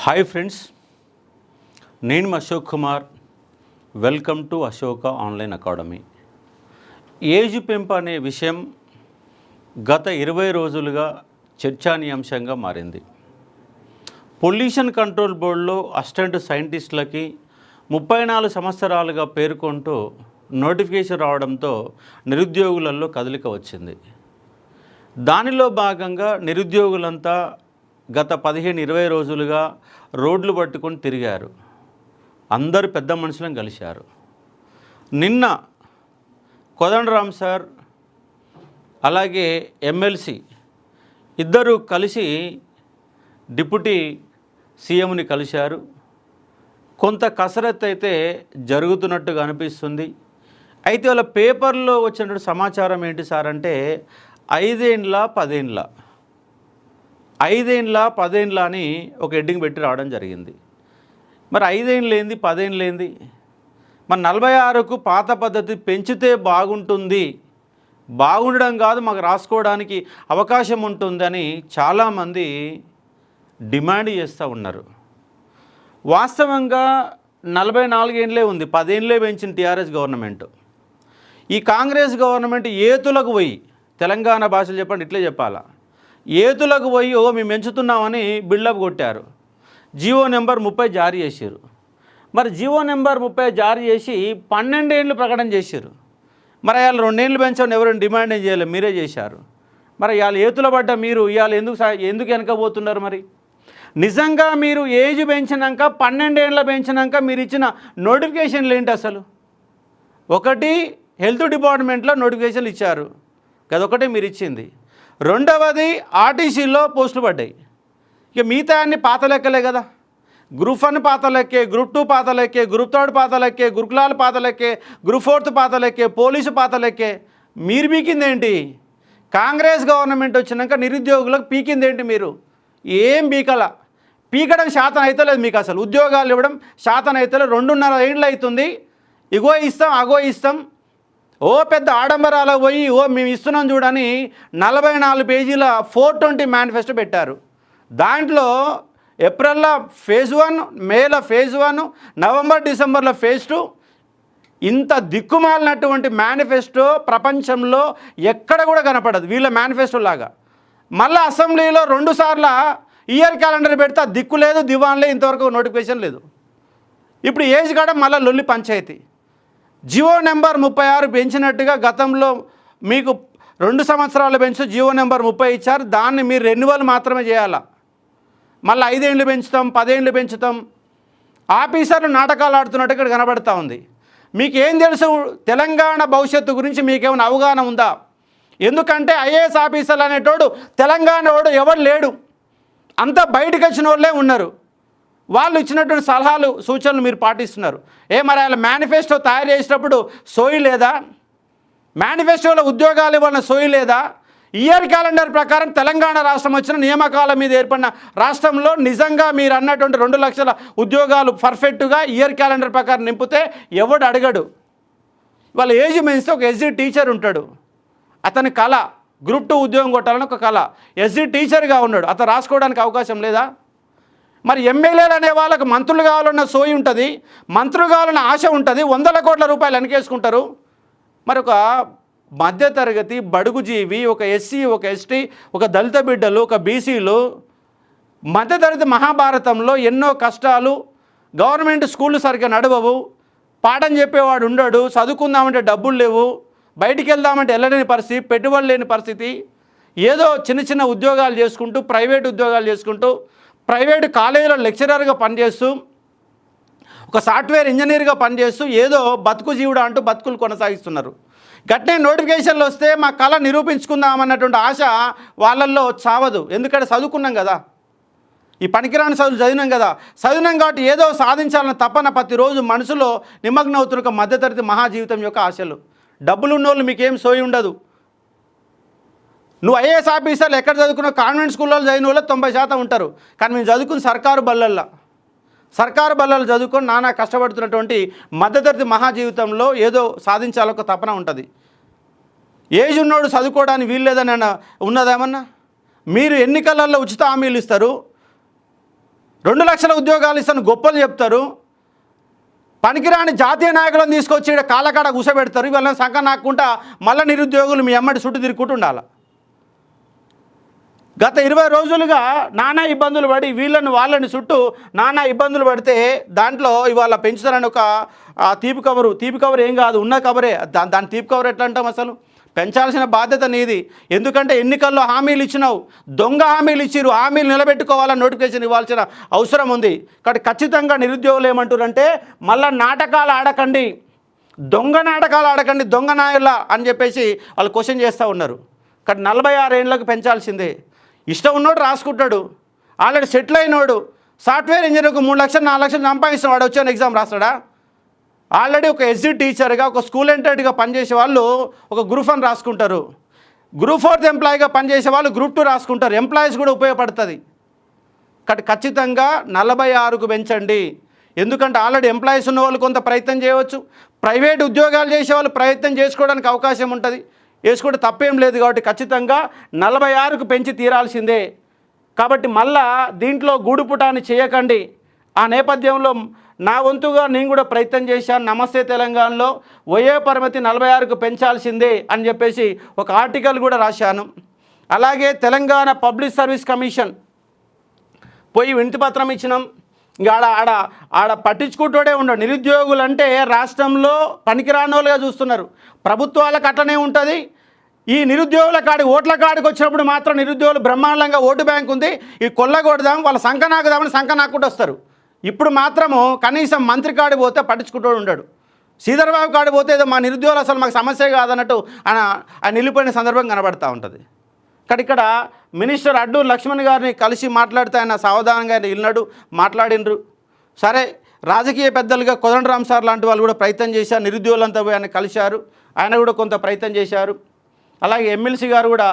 Hi friends, నేను Ashok Kumar. Welcome to Ashoka online academy. Age పెంపు అనే విషయం గత 20 రోజులుగా చర్చానీయాంశంగా మారింది. పొల్యూషన్ కంట్రోల్ బోర్డులో అసిస్టెంట్ సైంటిస్టులకి 34 సంవత్సరాలుగా పేర్కొంటూ నోటిఫికేషన్ రావడంతో నిరుద్యోగులలో కదలిక వచ్చింది. దానిలో భాగంగా నిరుద్యోగులంతా గత 15-20 రోజులుగా రోడ్లు పట్టుకొని తిరిగారు. అందరూ పెద్ద మనుషులను కలిశారు. నిన్న కోదండరామ్ సార్ అలాగే ఎమ్మెల్సీ ఇద్దరు కలిసి డిప్యూటీ సీఎంని కలిశారు. కొంత కసరత్తు అయితే జరుగుతున్నట్టుగా అనిపిస్తుంది. అయితే వాళ్ళ పేపర్లో వచ్చినటువంటి సమాచారం ఏంటి సార్ అంటే 5 ఏండ్ల 10 ఏండ్ల 5 ఏండ్ల 10 ఏండ్ల అని ఒక హెడ్డింగ్ పెట్టి రావడం జరిగింది. మరి 5 ఏండ్లు ఏంది 10 ఏండ్లు ఏంది? మరి 46కు పాత పద్ధతి పెంచితే బాగుంటుంది, బాగుండడం కాదు మాకు రాసుకోవడానికి అవకాశం ఉంటుందని చాలామంది డిమాండ్ చేస్తూ ఉన్నారు. వాస్తవంగా 44 ఏండ్లే ఉంది, 10 ఏండ్లే పెంచిన టీఆర్ఎస్ గవర్నమెంట్. ఈ కాంగ్రెస్ గవర్నమెంట్ ఏతులకు పోయి, తెలంగాణ భాషలు చెప్పండి ఇట్లే చెప్పాలా, ఏతులకు పోయి మేము పెంచుతున్నామని బిల్డప్ కొట్టారు. జీవో నెంబర్ 30 జారీ చేశారు. మరి జీవో నెంబర్ 30 జారీ చేసి 12 ఏండ్లు ప్రకటన చేశారు. మరి ఇవాళ 2 ఏండ్లు పెంచాలని ఎవరైనా డిమాండ్ ఏం చేయలేదు, మీరే చేశారు. మరి ఇవాళ ఏతుల పడ్డ మీరు ఇవాళ ఎందుకు వెనకపోతున్నారు? మరి నిజంగా మీరు ఏజ్ పెంచినాక 12 ఏండ్ల పెంచినాక మీరు ఇచ్చిన నోటిఫికేషన్లు ఏంటి అసలు? ఒకటి హెల్త్ డిపార్ట్మెంట్లో నోటిఫికేషన్లు ఇచ్చారు, అదొకటే మీరు ఇచ్చింది. రెండవది ఆర్టీసీలో పోస్టులు పడ్డాయి. ఇక మిగతా అన్ని పాత లెక్కలే కదా. గ్రూప్ 1 పాత లెక్కే, గ్రూప్ 2 పాత లెక్కే, గ్రూప్ 3 పాత లెక్కే, గురుకులాలు పాత లెక్కే, గ్రూప్ 4 పాత లెక్కే, పోలీసు పాత లెక్కే. మీరు పీకిందేంటి? కాంగ్రెస్ గవర్నమెంట్ వచ్చినాక నిరుద్యోగులకు పీకిందేంటి? మీరు ఏం పీకడం శాతం అవుతలేదు మీకు. అసలు ఉద్యోగాలు ఇవ్వడం శాతం అవుతలేదు. 2.5 ఏండ్లు అవుతుంది. ఇగో ఇస్తాం అగో ఇస్తాం, ఓ పెద్ద ఆడంబరాలకు పోయి మేము ఇస్తున్నాం చూడని 44 పేజీల 420 మేనిఫెస్టో పెట్టారు. దాంట్లో ఏప్రిల్లో ఫేజ్ 1, మేలో ఫేజ్ 1, నవంబర్ డిసెంబర్లో ఫేజ్ 2. ఇంత దిక్కుమాలినటువంటి మేనిఫెస్టో ప్రపంచంలో ఎక్కడ కూడా కనపడదు వీళ్ళ మేనిఫెస్టో లాగా. మళ్ళీ అసెంబ్లీలో 2 సార్లు ఇయర్ క్యాలెండర్ పెడితే దిక్కు లేదు, దివాన్లే, ఇంతవరకు నోటిఫికేషన్ లేదు. ఇప్పుడు ఏజ్ కాడ మళ్ళీ లొల్లి పంచాయతీ. జియో నెంబర్ 36 పెంచినట్టుగా గతంలో మీకు 2 సంవత్సరాలు పెంచు జియో నెంబర్ 30 ఇచ్చారు. దాన్ని మీరు రెన్యువల్ మాత్రమే చేయాలా. మళ్ళీ 5 ఏండ్లు పెంచుతాం, 10 ఏండ్లు పెంచుతాం. ఆఫీసర్లు నాటకాలు ఆడుతున్నట్టు ఇక్కడ కనబడతా ఉంది. మీకేం తెలుసు తెలంగాణ భవిష్యత్తు గురించి? మీకేమైనా అవగాహన ఉందా? ఎందుకంటే ఐఏఎస్ ఆఫీసర్లు అనేటోడు తెలంగాణ వాడు ఎవరు లేడు, అంతా బయటకు వచ్చిన వాళ్ళే ఉన్నారు. వాళ్ళు ఇచ్చినటువంటి సలహాలు సూచనలు మీరు పాటిస్తున్నారు. మరి వాళ్ళ మేనిఫెస్టో తయారు చేసేటప్పుడు సోయి లేదా? మేనిఫెస్టోలో ఉద్యోగాలు ఇవ్వాలన్న సోయి లేదా? ఇయర్ క్యాలెండర్ ప్రకారం తెలంగాణ రాష్ట్రం వచ్చిన నియామకాల మీద ఏర్పడిన రాష్ట్రంలో నిజంగా మీరు అన్నటువంటి 2 లక్షల ఉద్యోగాలు పర్ఫెక్ట్గా ఇయర్ క్యాలెండర్ ప్రకారం నింపితే ఎవడు అడగడు. వాళ్ళ ఏజ్ మెన్స్తే ఒక ఎస్జీ టీచర్ ఉంటాడు, అతని కళ గ్రూప్ 2 ఉద్యోగం కొట్టాలని ఒక కళ. ఎస్జీ టీచర్గా ఉన్నాడు, అతను రాసుకోవడానికి అవకాశం లేదా? మరి ఎమ్మెల్యేలు అనే వాళ్ళకు మంత్రులు కావాలన్న సోయి ఉంటుంది, మంత్రులు కావాలన్న ఆశ ఉంటుంది, 100 కోట్ల రూపాయలు వెనకేసుకుంటారు. మరి ఒక మధ్యతరగతి బడుగు జీవి, ఒక ఎస్సీ, ఒక ఎస్టీ, ఒక దళిత బిడ్డలు, ఒక బీసీలు, మధ్యతరగతి మహాభారతంలో ఎన్నో కష్టాలు. గవర్నమెంట్ స్కూళ్ళు సరిగ్గా నడవవు, పాఠం చెప్పేవాడు ఉండడు, చదువుకుందామంటే డబ్బులు లేవు, బయటికి వెళ్దామంటే వెళ్ళలేని పరిస్థితి, పెట్టుబడి లేని పరిస్థితి. ఏదో చిన్న చిన్న ఉద్యోగాలు చేసుకుంటూ, ప్రైవేట్ ఉద్యోగాలు చేసుకుంటూ, ప్రైవేటు కాలేజీలో లెక్చరర్గా పనిచేస్తూ, ఒక సాఫ్ట్వేర్ ఇంజనీర్గా పనిచేస్తూ ఏదో బతుకు జీవుడా అంటూ బతుకులు కొనసాగిస్తున్నారు. గట్నే నోటిఫికేషన్లు వస్తే మా కళ నిరూపించుకుందామన్నటువంటి ఆశ వాళ్ళల్లో చావదు. ఎందుకంటే చదువుకున్నాం కదా, ఈ పనికిరాని చదువులు చదివినాం కాబట్టి ఏదో సాధించాలన్న తపన ప్రతిరోజు మనసులో నిమగ్నం అవుతున్న ఒక మధ్యతరగతి మహాజీవితం యొక్క ఆశలు. డబ్బులు ఉన్నోళ్ళు మీకేం సోయి ఉండదు. నువ్వు ఐఏఎస్ ఆఫీసర్లు ఎక్కడ చదువుకున్నావు? కాన్వెంట్ స్కూల్లో చదివిన వాళ్ళు 90% ఉంటారు. కానీ మేము చదువుకుని సర్కారు బల్లల్లో చదువుకొని నానా కష్టపడుతున్నటువంటి మధ్యతరగతి మహాజీవితంలో ఏదో సాధించాలొక తపన ఉంటుంది. ఏజ్ ఉన్నోడు చదువుకోవడానికి వీల్లేదని ఉన్నదేమన్నా? మీరు ఎన్నికలలో ఉచిత హామీలు ఇస్తారు, 2 లక్షల ఉద్యోగాలు ఇస్తాను గొప్పలు చెప్తారు. పనికిరాని జాతీయ నాయకులను తీసుకొచ్చి కాళ్ళకాడ కూసబెడతారు. ఇవాళ సంఖ నాకుంటా మళ్ళీ నిరుద్యోగులు మీ అమ్మడి చుట్టూ తిరుగుకుంటూ ఉండాలి. గత 20 రోజులుగా నానా ఇబ్బందులు పడి వాళ్ళని చుట్టూ నానా ఇబ్బందులు పడితే దాంట్లో ఇవాళ పెంచుతారని ఒక తీపి కవర్ ఏం కాదు, ఉన్న కవరే. దాని తీపి కవర్ ఎట్లా అంటాం? అసలు పెంచాల్సిన బాధ్యత నీది. ఎందుకంటే ఎన్నికల్లో హామీలు ఇచ్చినావు, దొంగ హామీలు ఇచ్చిరు. హామీలు నిలబెట్టుకోవాలని నోటిఫికేషన్ ఇవ్వాల్సిన అవసరం ఉంది. కాబట్టి ఖచ్చితంగా నిరుద్యోగులు ఏమంటారంటే మళ్ళీ నాటకాలు ఆడకండి, దొంగ నాటకాలు ఆడకండి, దొంగ నాయలా అని చెప్పేసి వాళ్ళు క్వశ్చన్ చేస్తూ ఉన్నారు. కాబట్టి 46 ఏళ్ళకు పెంచాల్సిందే. ఇష్టం ఉన్నోడు రాసుకుంటాడు, ఆల్రెడీ సెటిల్ అయినోడు సాఫ్ట్వేర్ ఇంజనీర్కు 3 లక్షలు 4 లక్షలు సంపాదిస్తున్న వాడు వచ్చాను ఎగ్జామ్ రాస్తాడా? ఆల్రెడీ ఒక ఎస్జీ టీచర్గా, ఒక స్కూల్ ఎంటర్గా పనిచేసే వాళ్ళు ఒక గ్రూప్ 1 రాసుకుంటారు. గ్రూప్ 4 ఎంప్లాయీగా పనిచేసే వాళ్ళు గ్రూప్ 2 రాసుకుంటారు. ఎంప్లాయీస్ కూడా ఉపయోగపడుతుంది. కాబట్టి ఖచ్చితంగా 46కు పెంచండి. ఎందుకంటే ఆల్రెడీ ఎంప్లాయీస్ ఉన్న వాళ్ళు కొంత ప్రయత్నం చేయవచ్చు, ప్రైవేట్ ఉద్యోగాలు చేసే వాళ్ళు ప్రయత్నం చేసుకోవడానికి అవకాశం ఉంటుంది, వేసుకుంటే తప్పేం లేదు. కాబట్టి ఖచ్చితంగా 46కు పెంచి తీరాల్సిందే. కాబట్టి మళ్ళా దీంట్లో గూడుపుటాన్ని చేయకండి. ఆ నేపథ్యంలో నా వంతుగా నేను కూడా ప్రయత్నం చేశాను. నమస్తే తెలంగాణలో వయో పరిమితి 46కు పెంచాల్సిందే అని చెప్పేసి ఒక ఆర్టికల్ కూడా రాశాను. అలాగే తెలంగాణ పబ్లిక్ సర్వీస్ కమిషన్ పోయి వినతిపత్రం ఇచ్చినాం. ఇంకా ఆడ పట్టించుకుంటూనే ఉండడు. నిరుద్యోగులు అంటే రాష్ట్రంలో పనికిరానోళ్ళుగా చూస్తున్నారు. ప్రభుత్వాలకు అట్లనే ఉంటుంది. ఈ నిరుద్యోగుల ఓట్ల కాడికి వచ్చినప్పుడు మాత్రం నిరుద్యోగులు బ్రహ్మాండంగా ఓటు బ్యాంక్ ఉంది, ఈ కొల్లగొడదాం వాళ్ళ సంఖ నాకుదామని సంఖ నాకుంటూ వస్తారు. ఇప్పుడు మాత్రము కనీసం మంత్రి కాడి పోతే పట్టించుకుంటూ ఉండడు. శ్రీధర్బాబు కాడి పోతే ఏదో మా నిరుద్యోగులు అసలు మాకు సమస్య కాదన్నట్టు ఆయన నిలిపోయిన సందర్భం కనబడుతూ ఉంటుంది. ఇక్కడ మినిస్టర్ అడ్డూరు లక్ష్మణ్ గారిని కలిసి మాట్లాడితే ఆయన సావధానంగా వెళ్ళినాడు, మాట్లాడినరు. సరే, రాజకీయ పెద్దలుగా కోదండరాం సార్ లాంటి వాళ్ళు కూడా ప్రయత్నం చేశారు. నిరుద్యోగులంతా పోయి ఆయన కలిశారు, ఆయన కూడా కొంత ప్రయత్నం చేశారు. అలాగే ఎమ్మెల్సీ గారు కూడా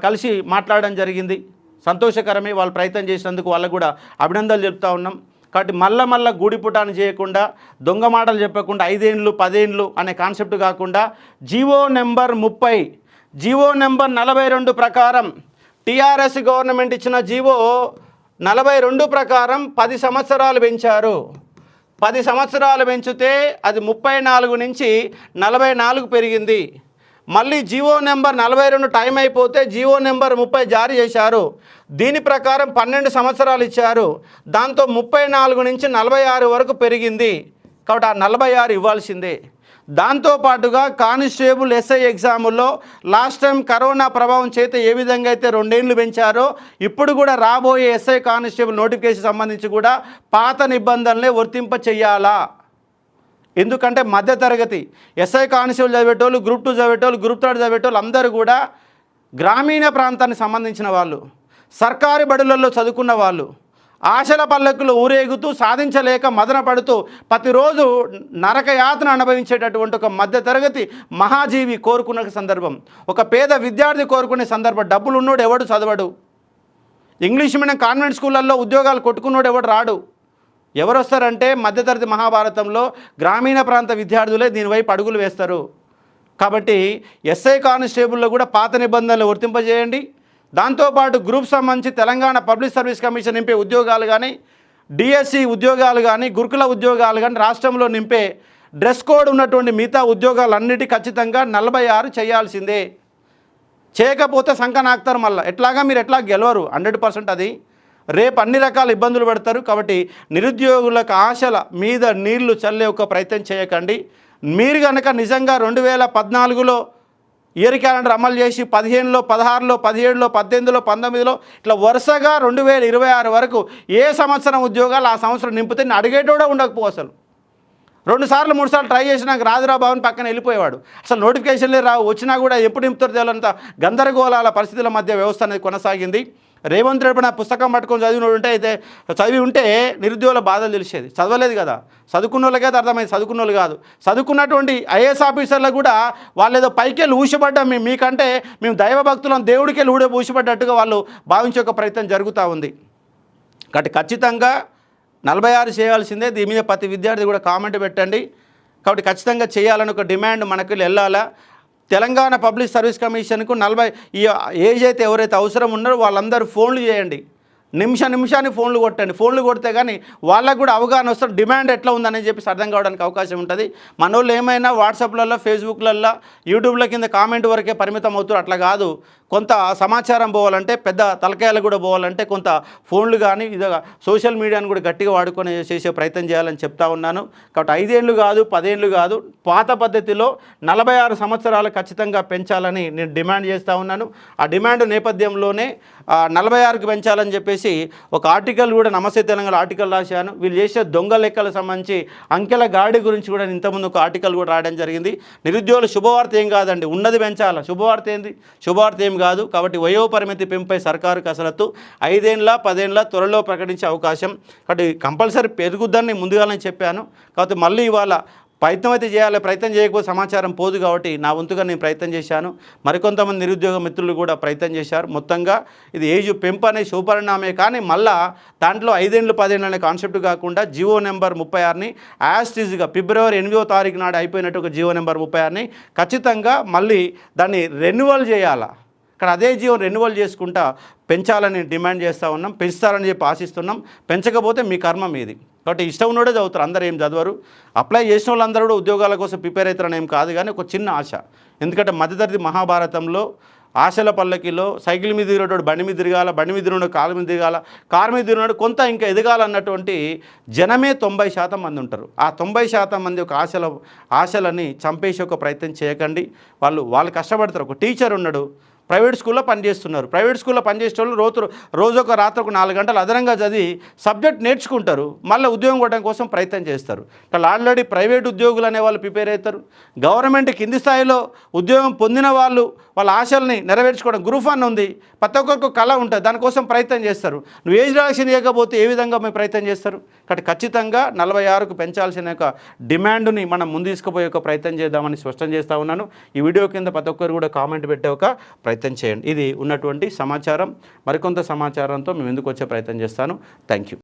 కలిసి మాట్లాడడం జరిగింది. సంతోషకరమే, వాళ్ళు ప్రయత్నం చేసినందుకు వాళ్ళకు కూడా అభినందనలు చెప్తా ఉన్నాం. కాబట్టి మళ్ళా గూడిపుటాన్ని చేయకుండా, దొంగ మాటలు చెప్పకుండా 5 ఏళ్ళు 10 ఏళ్ళు అనే కాన్సెప్ట్ కాకుండా జీవో నెంబర్ 30, జీవో నెంబర్ 42 ప్రకారం టీఆర్ఎస్ గవర్నమెంట్ ఇచ్చిన జీవో 42 ప్రకారం 10 సంవత్సరాలు పెంచారు. 10 సంవత్సరాలు పెంచితే అది 34 నుంచి 44 పెరిగింది. మళ్ళీ జీవో నెంబర్ 42 టైం అయిపోతే జీవో నెంబర్ 30 జారీ చేశారు. దీని ప్రకారం 12 సంవత్సరాలు ఇచ్చారు. దాంతో 34 నుంచి 46 వరకు పెరిగింది. కాబట్టి ఆ 46 ఇవ్వాల్సిందే. దాంతోపాటుగా కానిస్టేబుల్ ఎస్ఐ ఎగ్జాముల్లో లాస్ట్ టైం కరోనా ప్రభావం చేత ఏ విధంగా అయితే 2 ఏళ్ళు పెంచారో ఇప్పుడు కూడా రాబోయే ఎస్ఐ కానిస్టేబుల్ నోటిఫికేషన్ సంబంధించి కూడా పాత నిబంధనలే వర్తింప చెయ్యాలా. ఎందుకంటే మధ్యతరగతి ఎస్ఐ కానిస్టేబుల్ చదివేటోళ్ళు, గ్రూప్ 2 చదివేటోళ్ళు, గ్రూప్ 3 చదివేటోళ్ళు అందరూ కూడా గ్రామీణ ప్రాంతానికి సంబంధించిన వాళ్ళు, సర్కారీ బడులలో చదువుకున్న వాళ్ళు, ఆశల పల్లకులు ఊరేగుతూ సాధించలేక మదన పడుతూ ప్రతిరోజు నరకయాతన అనుభవించేటటువంటి ఒక మధ్యతరగతి మహాజీవి కోరుకున్న సందర్భం, ఒక పేద విద్యార్థి కోరుకునే సందర్భం. డబ్బులు ఉన్నోడు ఎవడు చదవడు. ఇంగ్లీష్ మీడియం కాన్వెంట్ స్కూళ్ళల్లో ఉద్యోగాలు కొట్టుకున్నోడు ఎవడు రాడు. ఎవరు వస్తారంటే మధ్యతరగతి మహాభారతంలో గ్రామీణ ప్రాంత విద్యార్థులే దీనివైపు అడుగులు వేస్తారు. కాబట్టి ఎస్ఐ కానిస్టేబుల్లో కూడా పాత నిబంధనలు వర్తింపజేయండి. దాంతోపాటు గ్రూప్ సంబంధించి తెలంగాణ పబ్లిక్ సర్వీస్ కమిషన్ నింపే ఉద్యోగాలు కానీ, డిఎస్సి ఉద్యోగాలు కానీ, గురుకుల ఉద్యోగాలు కానీ, రాష్ట్రంలో నింపే డ్రెస్ కోడ్ ఉన్నటువంటి మిగతా ఉద్యోగాలన్నిటి ఖచ్చితంగా 46 చేయాల్సిందే. చేయకపోతే సంఖ నాకుతారు. మళ్ళీ ఎట్లాగా మీరు ఎట్లా గెలవరు 100%. అది రేపు అన్ని రకాల ఇబ్బందులు పడతారు. కాబట్టి నిరుద్యోగులకు ఆశల మీద నీళ్లు చల్లే ఒక ప్రయత్నం చేయకండి. మీరు కనుక నిజంగా 2014లో ఇయర్ క్యాలెండర్ అమలు చేసి 15లో 16లో 17లో 18లో 19లో ఇట్లా వరుసగా 2026 వరకు ఏ సంవత్సరం ఉద్యోగాలు ఆ సంవత్సరం నింపితే అడిగేటోడే ఉండకపో. అసలు 2 సార్లు 3 సార్లు ట్రై చేసినా రాజురా భవన్ పక్కన వెళ్ళిపోయేవాడు. అసలు నోటిఫికేషన్లే రావు, వచ్చినా కూడా ఎప్పుడు నింపుతారు తెలియనంత గందరగోళాల పరిస్థితుల మధ్య వ్యవస్థ అనేది కొనసాగింది. రేవంత్ రెడ్డి నా పుస్తకం పట్టుకొని చదివి ఉంటే నిరుద్యోగుల బాధలు తెలిసేది. చదవలేదు కదా, చదువుకున్న వాళ్ళకైతే అర్థమైంది, చదువుకున్న వాళ్ళు కాదు. చదువుకున్నటువంటి ఐఏఎస్ ఆఫీసర్లకు కూడా వాళ్ళు ఏదో పైకెళ్ళి ఊసిపడ్డాం మీకంటే మేము దైవభక్తులను దేవుడికెళ్ళి ఊసిపడ్డట్టుగా వాళ్ళు భావించే ఒక ప్రయత్నం జరుగుతూ ఉంది. కాబట్టి ఖచ్చితంగా 46 చేయాల్సిందే. దీని మీద ప్రతి విద్యార్థి కూడా కామెంట్ పెట్టండి. కాబట్టి ఖచ్చితంగా చేయాలని ఒక డిమాండ్ మనకు వెళ్ళాలా. తెలంగాణ పబ్లిక్ సర్వీస్ కమిషన్కు 40 ఈ ఏజ్ అయితే ఎవరైతే అవసరం ఉన్నారో వాళ్ళందరూ ఫోన్లు చేయండి. నిమిషానికి ఫోన్లు కొట్టండి. ఫోన్లు కొడితే కానీ వాళ్ళకు కూడా అవగాహన వస్తుంది, డిమాండ్ ఎట్లా ఉందని చెప్పేసి అర్థం కావడానికి అవకాశం ఉంటుంది. మన వాళ్ళు ఏమైనా వాట్సాప్లలో, ఫేస్బుక్లలో, యూట్యూబ్ల కింద కామెంట్ వరకే పరిమితం అవుతారు. అట్లా కాదు, కొంత సమాచారం పోవాలంటే, పెద్ద తలకాయలు కూడా పోవాలంటే కొంత ఫోన్లు కానీ ఇది సోషల్ మీడియాను కూడా గట్టిగా వాడుకొని చేసే ప్రయత్నం చేయాలని చెప్తా ఉన్నాను. కాబట్టి 5 ఏళ్ళు కాదు, 10 ఏళ్ళు కాదు, పాత పద్ధతిలో 46 సంవత్సరాలు ఖచ్చితంగా పెంచాలని నేను డిమాండ్ చేస్తూ ఉన్నాను. ఆ డిమాండ్ నేపథ్యంలోనే 46కి పెంచాలని చెప్పేసి ఒక ఆర్టికల్ కూడా నమస్తే తెలంగాణ ఆర్టికల్ రాశాను. వీళ్ళు చేసే దొంగ లెక్కలకు సంబంధించి అంకెల గాడి గురించి కూడా ఇంతకుముందు ఒక ఆర్టికల్ కూడా రాయడం జరిగింది. నిరుద్యోగుల శుభవార్త ఏం కాదండి, ఉన్నది పెంచాలా. శుభవార్త ఏంది? శుభవార్త ఏం కాదు. కాబట్టి వయోపరిమితి పెంపై సర్కారు కసరత్తు 5 ఏళ్ళ 10 ఏళ్ళ త్వరలో ప్రకటించే అవకాశం. కాబట్టి కంపల్సరీ పెరుగుద్దని ముందుగానే చెప్పాను. కాబట్టి మళ్ళీ ఇవాళ ప్రయత్నం అయితే చేయాలి, ప్రయత్నం చేయకపోతే సమాచారం పోదు. కాబట్టి నా వంతుగా నేను ప్రయత్నం చేశాను. మరికొంతమంది నిరుద్యోగ మిత్రులు కూడా ప్రయత్నం చేశారు. మొత్తంగా ఇది ఏజ్ పెంపు అనే శుభపరిణామే, కానీ మళ్ళా దాంట్లో 5 ఏళ్ళు 10 ఏళ్ళు అనే కాన్సెప్ట్ కాకుండా జీవో నెంబర్ 36ని యాస్టీజ్గా ఫిబ్రవరి 8వ తారీఖు నాడు అయిపోయినట్టు ఒక జీవో నెంబర్ 36ని ఖచ్చితంగా మళ్ళీ దాన్ని రెన్యువల్ చేయాలా. ఇక్కడ అదే జీవో రెన్యువల్ చేసుకుంటా పెంచాలని డిమాండ్ చేస్తూ ఉన్నాం. పెంచుతారని చెప్పి ఆశిస్తున్నాం. పెంచకపోతే మీ కర్మ మీది. కాబట్టి ఇష్టం ఉన్నోడే చదువుతారు, అందరూ ఏం చదవరు. అప్లై చేసిన వాళ్ళందరూ కూడా ఉద్యోగాల కోసం ప్రిపేర్ అవుతారని ఏం కాదు, కానీ ఒక చిన్న ఆశ. ఎందుకంటే మధ్యతరగతి మహాభారతంలో ఆశల పల్లకిలో సైకిల్ మీద తిరిగేటోడు బండి మీద తిరగాల, బండి మీద తిరిగినోడు కాలు మీద తిరగాల, కారు మీద తిరిగినాడు కొంత ఇంకా ఎదగాలన్నటువంటి జనమే 90% మంది ఉంటారు. ఆ 90% మంది ఒక ఆశలని చంపేసి ఒక ప్రయత్నం చేయకండి. వాళ్ళు కష్టపడతారు. ఒక టీచర్ ఉన్నాడు, ప్రైవేట్ స్కూల్లో పనిచేస్తున్నారు. ప్రైవేట్ స్కూల్లో పనిచేసే వాళ్ళు రోజు ఒక రాత్రి ఒక 4 గంటలు అదనంగా చదివి సబ్జెక్ట్ నేర్చుకుంటారు. మళ్ళీ ఉద్యోగం కొట్టడం కోసం ప్రయత్నం చేస్తారు. వాళ్ళు ఆల్రెడీ ప్రైవేట్ ఉద్యోగులు అనే వాళ్ళు ప్రిపేర్ అవుతారు. గవర్నమెంట్ కింది స్థాయిలో ఉద్యోగం పొందిన వాళ్ళు వాళ్ళ ఆశల్ని నెరవేర్చుకోవడం గ్రూప్ 1 ఉంది, ప్రతి ఒక్కరికి కళ ఉంటుంది, దానికోసం ప్రయత్నం చేస్తారు. నువ్వు ఏజ్ రిలాక్సేషన్ చేయకపోతే ఏ విధంగా మేము ప్రయత్నం చేస్తారు? కాబట్టి ఖచ్చితంగా 46కు పెంచాల్సిన ఒక డిమాండ్ని మనం ముందు తీసుకుపోయే ఒక ప్రయత్నం చేద్దామని స్పష్టం చేస్తూ ఉన్నాను. ఈ వీడియో కింద ప్రతి ఒక్కరు కూడా కామెంట్ పెట్టే ఒక ప్రయత్నం చేయండి. ఇది ఉన్నటువంటి సమాచారం. మరికొంత సమాచారంతో మేము ఎందుకు వచ్చే ప్రయత్నం చేస్తాను. Thank you.